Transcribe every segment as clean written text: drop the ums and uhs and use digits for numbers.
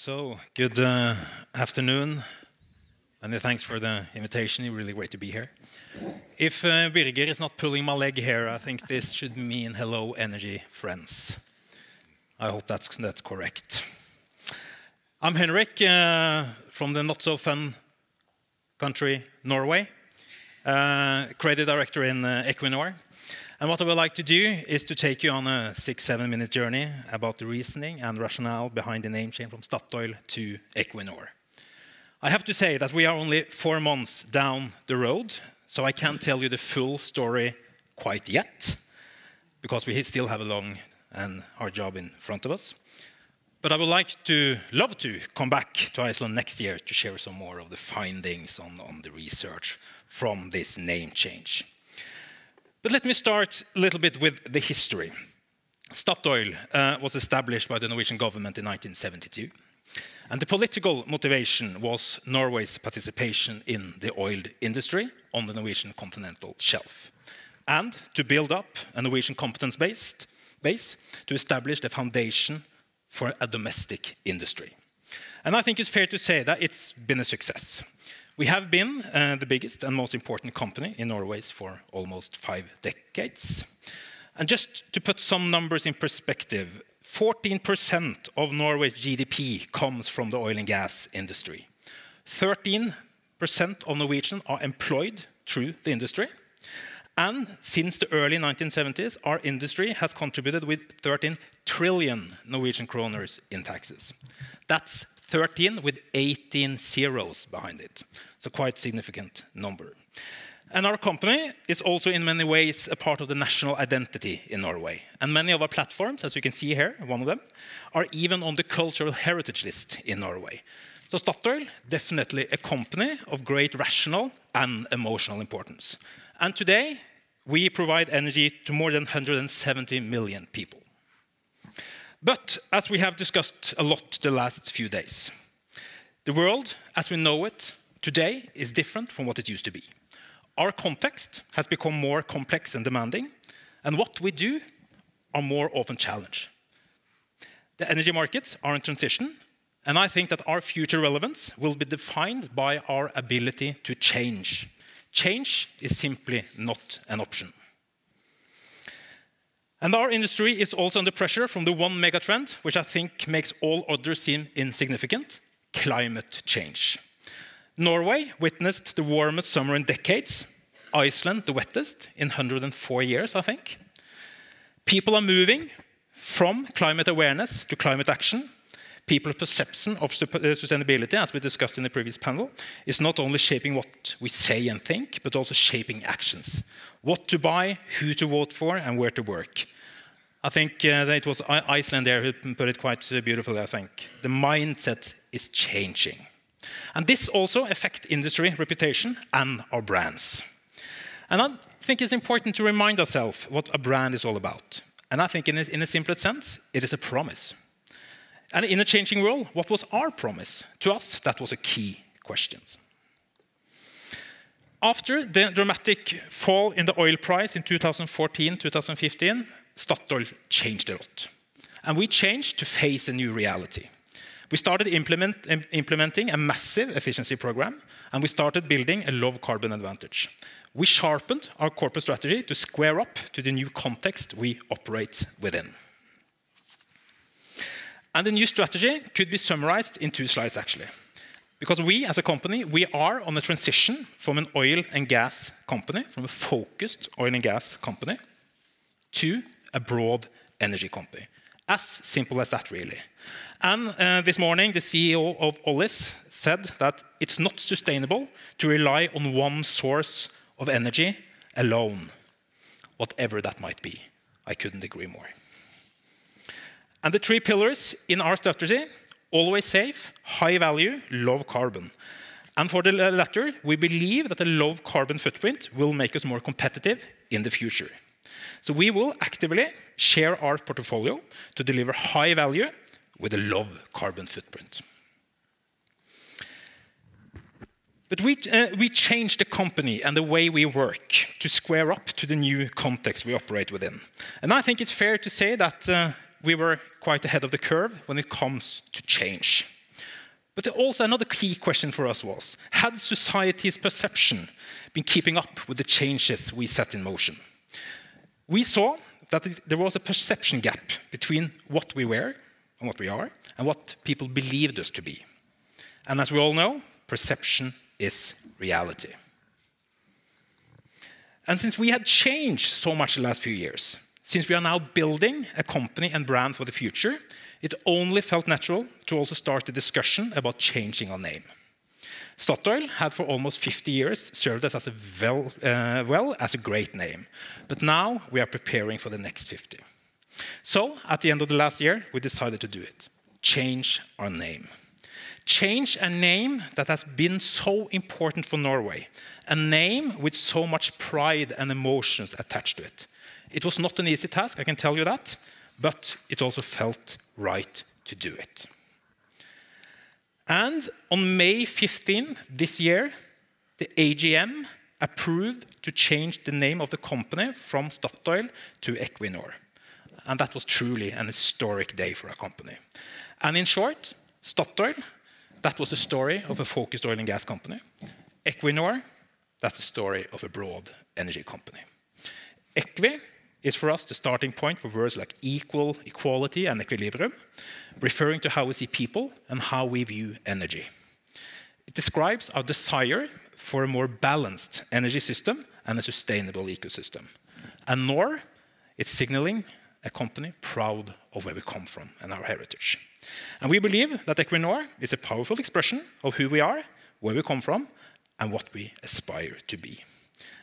So, good afternoon. Many thanks for the invitation. It's really great to be here. If Birger is not pulling my leg here, I think this should mean hello, energy friends. I hope that's correct. I'm Henrik from the not-so-fun country, Norway, creative director in Equinor. And what I would like to do is to take you on a 6-7 minute journey about the reasoning and rationale behind the name change from Statoil to Equinor. I have to say that we are only 4 months down the road, so I can't tell you the full story quite yet, because we still have a long and hard job in front of us. But I would love to come back to Iceland next year to share some more of the findings on the research from this name change. But let me start a little bit with the history. Statoil was established by the Norwegian government in 1972. And the political motivation was Norway's participation in the oil industry on the Norwegian continental shelf, and to build up a Norwegian competence base to establish the foundation for a domestic industry. And I think it's fair to say that it's been a success. We have been the biggest and most important company in Norway for almost 5 decades. And just to put some numbers in perspective, 14% of Norway's GDP comes from the oil and gas industry. 13% of Norwegians are employed through the industry. And since the early 1970s, our industry has contributed with 13 trillion Norwegian kroners in taxes. That's 13 with 18 zeros behind it. So quite significant number. And our company is also in many ways a part of the national identity in Norway. And many of our platforms, as you can see here, one of them, are even on the cultural heritage list in Norway. So Statoil, definitely a company of great rational and emotional importance. And today, we provide energy to more than 170 million people. But as we have discussed a lot the last few days, the world as we know it today is different from what it used to be. Our context has become more complex and demanding, and what we do are more often challenged. The energy markets are in transition, and I think that our future relevance will be defined by our ability to change. Change is simply not an option. And our industry is also under pressure from the one megatrend, which I think makes all others seem insignificant: climate change. Norway witnessed the warmest summer in decades. Iceland, the wettest in 104 years, I think. People are moving from climate awareness to climate action. People's perception of sustainability, as we discussed in the previous panel, is not only shaping what we say and think, but also shaping actions. What to buy, who to vote for, and where to work. I think that it was Iceland there who put it quite beautifully, I think. The mindset is changing. And this also affects industry reputation and our brands. And I think it's important to remind ourselves what a brand is all about. And I think in a simple sense, it is a promise. And in a changing world, what was our promise? To us, that was a key question. After the dramatic fall in the oil price in 2014-2015, Statoil changed a lot. And we changed to face a new reality. We started implementing a massive efficiency program, and we started building a low carbon advantage. We sharpened our corporate strategy to square up to the new context we operate within. And the new strategy could be summarized in 2 slides, actually. Because we, as a company, we are on a transition from an oil and gas company, from a focused oil and gas company, to a broad energy company. As simple as that, really. And this morning, the CEO of Ollis said that it's not sustainable to rely on one source of energy alone, whatever that might be. I couldn't agree more. And the 3 pillars in our strategy: always safe, high value, low carbon. And for the latter, we believe that a low carbon footprint will make us more competitive in the future. So we will actively share our portfolio to deliver high value with a low carbon footprint. But we changed the company and the way we work to square up to the new context we operate within. And I think it's fair to say that we were quite ahead of the curve when it comes to change. But also another key question for us was, had society's perception been keeping up with the changes we set in motion? We saw that there was a perception gap between what we were and what we are, and what people believed us to be. And as we all know, perception is reality. And since we had changed so much the last few years, since we are now building a company and brand for the future, it only felt natural to also start a discussion about changing our name. Statoil had for almost 50 years served us as a great name, but now we are preparing for the next 50. So, at the end of the last year, we decided to do it. Change our name. Change a name that has been so important for Norway, a name with so much pride and emotions attached to it. It was not an easy task, I can tell you that, but it also felt right to do it. And on May 15 this year, the AGM approved to change the name of the company from Statoil to Equinor. And that was truly an historic day for our company. And in short, Statoil, that was the story of a focused oil and gas company. Equinor, that's the story of a broad energy company. Equi is for us the starting point for words like equal, equality, and equilibrium, referring to how we see people and how we view energy. It describes our desire for a more balanced energy system and a sustainable ecosystem. And Nor, it's signaling a company proud of where we come from and our heritage. And we believe that Equinor is a powerful expression of who we are, where we come from, and what we aspire to be.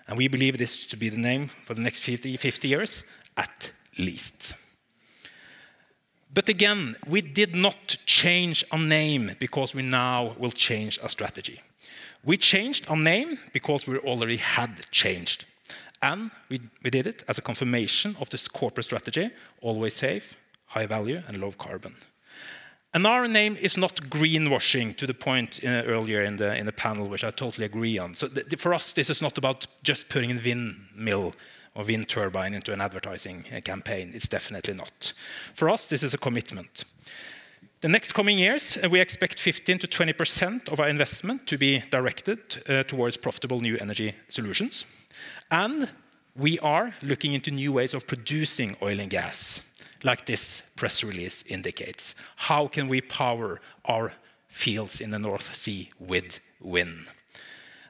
And we believe this to be the name for the next 50 years, at least. But again, we did not change our name because we now will change our strategy. We changed our name because we already had changed. And we did it as a confirmation of this corporate strategy, always safe, high value, and low carbon. And our name is not greenwashing, to the point earlier in the panel, which I totally agree on. So for us, this is not about just putting a windmill or wind turbine into an advertising campaign. It's definitely not. For us, this is a commitment. The next coming years, we expect 15 to 20% of our investment to be directed towards profitable new energy solutions. And we are looking into new ways of producing oil and gas, like this press release indicates. How can we power our fields in the North Sea with wind?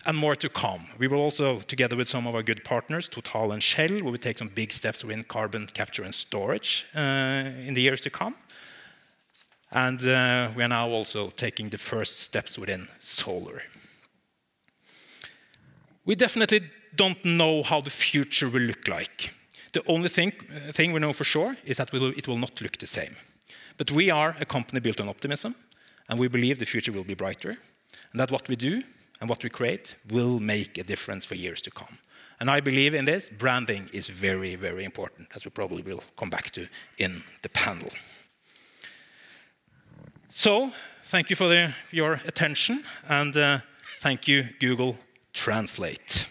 And more to come. We will also, together with some of our good partners, Total and Shell, we will take some big steps in carbon capture and storage in the years to come. And we are now also taking the first steps within solar. We definitely don't know how the future will look like. The only thing we know for sure is that it will not look the same. But we are a company built on optimism, and we believe the future will be brighter, and that what we do and what we create will make a difference for years to come. And I believe in this, branding is very, very important, as we probably will come back to in the panel. So, thank you for your attention, and thank you, Google Translate.